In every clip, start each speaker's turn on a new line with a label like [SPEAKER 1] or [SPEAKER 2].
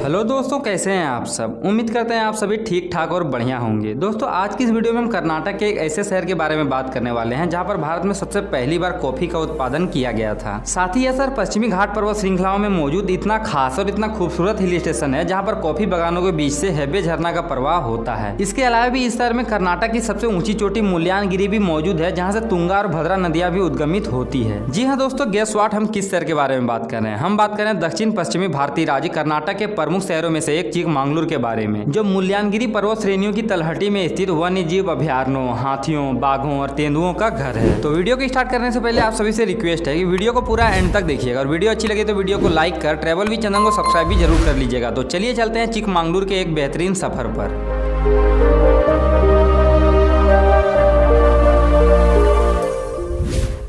[SPEAKER 1] Hello दोस्तों, कैसे हैं आप सब। उम्मीद करते हैं आप सभी ठीक ठाक और बढ़िया होंगे। दोस्तों, आज की इस वीडियो में हम कर्नाटक के एक ऐसे शहर के बारे में बात करने वाले हैं जहां पर भारत में सबसे पहली बार कॉफी का उत्पादन किया गया था। साथ ही यह शहर पश्चिमी घाट पर्वत श्रृंखलाओं में मौजूद इतना खास और इतना खूबसूरत हिल स्टेशन है जहाँ पर कॉफी बागानों के बीच से हेबे झरना का प्रवाह होता है। इसके अलावा भी इस शहर में कर्नाटक की सबसे ऊंची चोटी मुल्यानगिरी भी मौजूद है जहाँ से तुंगा और भद्रा नदियां भी उद्गमित होती है। जी हाँ दोस्तों, गेस व्हाट, हम किस शहर के बारे में बात कर रहे हैं। हम बात कर रहे हैं दक्षिण पश्चिमी भारतीय राज्य कर्नाटक के प्रमुख शहरों में से एक चिकमंगलुरु के बारे में, जो मुल्यानगिरी पर्वत श्रेणियों की तलहटी में स्थित वन्य जीव अभ्यारण्यों, हाथियों, बाघों और तेंदुओं का घर है। तो वीडियो को स्टार्ट करने से पहले आप सभी से रिक्वेस्ट है कि वीडियो को पूरा एंड तक देखिएगा और वीडियो अच्छी लगे तो वीडियो को लाइक कर ट्रैवल भी चैनल को सब्सक्राइब भी जरूर कर लीजिएगा। तो चलिए चलते हैं चिकमंगलुरु के एक बेहतरीन सफर पर।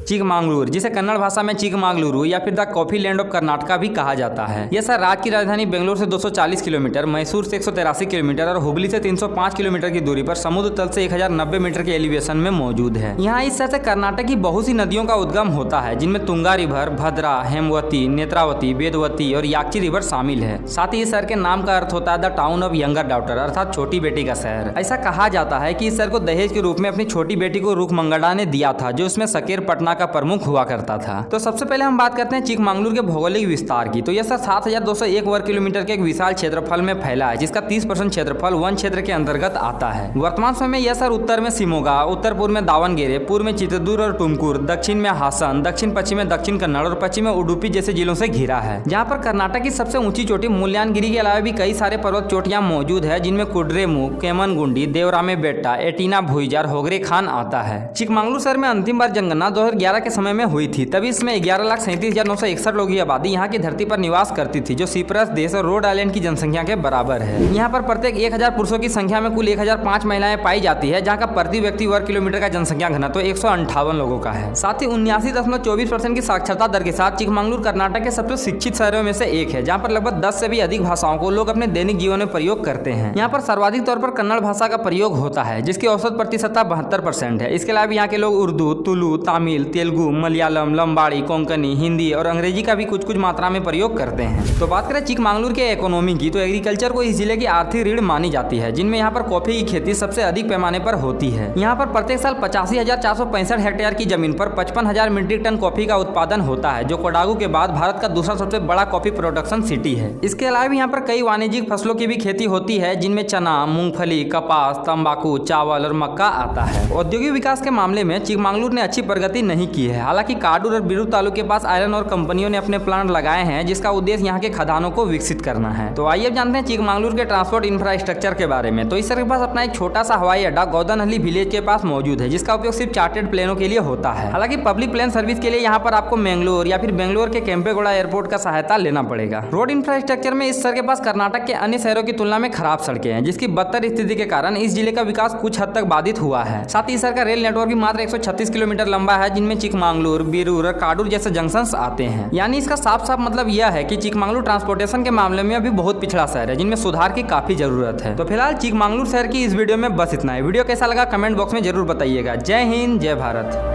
[SPEAKER 1] चिकमंगलुरु, जिसे कन्नड़ भाषा में चिकमंगलुरु या फिर the coffee land of Karnataka भी कहा जाता है। यह शहर राज्य की राजधानी बेंगलुरु से 240 किलोमीटर, मैसूर से 183 किलोमीटर और हुबली से 305 किलोमीटर की दूरी पर समुद्र तल से 1090 मीटर के एलिवेशन में मौजूद है। यहाँ इस शहर से कर्नाटक की बहुत सी नदियों का उद्गम होता है, जिनमें तुंगा रिवर, भद्रा, हेमवती, नेत्रावती, वेदवती और याक्षी रिवर शामिल है। साथ ही इस शहर के नाम का अर्थ होता है the town of younger daughter, अर्थात छोटी बेटी का शहर। ऐसा कहा जाता है कि इस शहर को दहेज के रूप में अपनी छोटी बेटी को रुकमंगड़ा ने दिया था, जो उसमें सकेर पटना का प्रमुख हुआ करता था। तो सबसे पहले हम बात करते हैं चिकमंगलुरु के भौगोलिक विस्तार की। तो यह शहर 7201 वर्ग किलोमीटर के एक विशाल क्षेत्रफल में फैला है, जिसका 30% क्षेत्रफल वन क्षेत्र के अंतर्गत आता है। वर्तमान समय में यह शहर उत्तर में शिमोगा, उत्तर पूर्व में दावनगेरे, पूर्व में चित्रदुर्ग और टुमकुर, दक्षिण में हासन, दक्षिण पश्चिम में दक्षिण कन्नड़ और पश्चिम में उडुपी जैसे जिलों से घिरा है। जहाँ पर कर्नाटक की सबसे ऊंची चोटी मुल्यानगिरी के अलावा भी कई सारे पर्वत चोटियां मौजूद है, जिनमें कुड्रेमुख, केमनगुंडी, देवरामे बेट्टा, एटीना भुइजार, होगरे खान आता है। चिकमंगलुरु शहर में अंतिम बार जनगणना 2011 के समय में हुई थी। तभी इसमें 11,37,961 लोगों की आबादी यहाँ की धरती पर निवास करती थी, जो सिप्रस देश और रोड आइलैंड की जनसंख्या के बराबर है। यहाँ पर प्रत्येक 1000 पुरुषों की संख्या में कुल 1005 महिलाएं पाई जाती है, जहाँ का प्रति व्यक्ति वर्ग किलोमीटर का जनसंख्या घनत्व 158 लोगों का है। साथ ही 79.24% की साक्षरता दर के साथ चिकमंगलुरु कर्नाटक के सबसे शिक्षित शहरों में से एक है, जहाँ पर लगभग 10 से भी अधिक भाषाओं को लोग अपने दैनिक जीवन में प्रयोग करते हैं। यहाँ पर सर्वाधिक तौर पर कन्नड़ भाषा का प्रयोग होता है, जिसकी औसत प्रतिशतता 72% है। इसके अलावा यहाँ के लोग उर्दू, तुलु, तमिल, तेलुगु, मलयालम, लंबाड़ी, कोंकणी, हिंदी और अंग्रेजी का भी कुछ मात्रा में प्रयोग करते हैं। तो बात करें चिकमंगलुरु के इकोनॉमी की, तो एग्रीकल्चर को इस जिले की आर्थिक रीढ़ मानी जाती है, जिनमें यहाँ पर कॉफी की खेती सबसे अधिक पैमाने पर होती है। यहाँ पर प्रत्येक साल 85,465 हेक्टेयर की जमीन पर 55,000 मीट्रिक टन कॉफी का उत्पादन होता है, जो कोडागू के बाद भारत का दूसरा सबसे बड़ा कॉफी प्रोडक्शन सिटी है। इसके अलावा भी यहाँ पर कई वाणिज्यिक फसलों की भी खेती होती है, जिनमें चना, मूंगफली, कपास, तंबाकू, चावल और मक्का आता है। औद्योगिक विकास के मामले में चिकमंगलुरु ने अच्छी प्रगति नहीं की है। हालांकि काडूर और बिरू तालुक के पास आयरन और कंपनियों ने अपने प्लांट लगाए हैं, जिसका उद्देश्य यहाँ के खदानों को विकसित करना है। तो आइए अब जानते हैं चिकमंगलुरु के ट्रांसपोर्ट इंफ्रास्ट्रक्चर के बारे में। तो इस शहर के पास अपना एक छोटा सा हवाई अड्डा गौदनहल्ली विलेज के पास मौजूद है, जिसका उपयोग सिर्फ चार्टर्ड प्लेनों के लिए होता है। हालांकि पब्लिक प्लेन सर्विस के लिए यहाँ पर आपको मैंगलोर या फिर बेंगलोर के केम्पेगौड़ा एयरपोर्ट का सहायता लेना पड़ेगा। रोड इंफ्रास्ट्रक्चर में इस शहर के पास कर्नाटक के अन्य शहरों की तुलना में खराब सड़कें हैं, जिसकी बदतर स्थिति के कारण इस जिले का विकास कुछ हद तक बाधित हुआ है। साथ ही इस शहर का रेल नेटवर्क भी मात्र 136 किलोमीटर लंबा है, जिनमें चिकमंगलुरु, बिरूर और काडूर जैसे जंक्शंस आते हैं। यानी इसका साफ साफ मतलब यह है कि चिकमंगलुरु ट्रांसपोर्टेशन के मामले में अभी बहुत पिछड़ा शहर है, जिनमें सुधार की काफी जरूरत है। तो फिलहाल चिकमंगलुरु शहर की इस वीडियो में बस इतना है। वीडियो कैसा लगा कमेंट बॉक्स में जरूर बताइएगा। जय हिंद, जय भारत।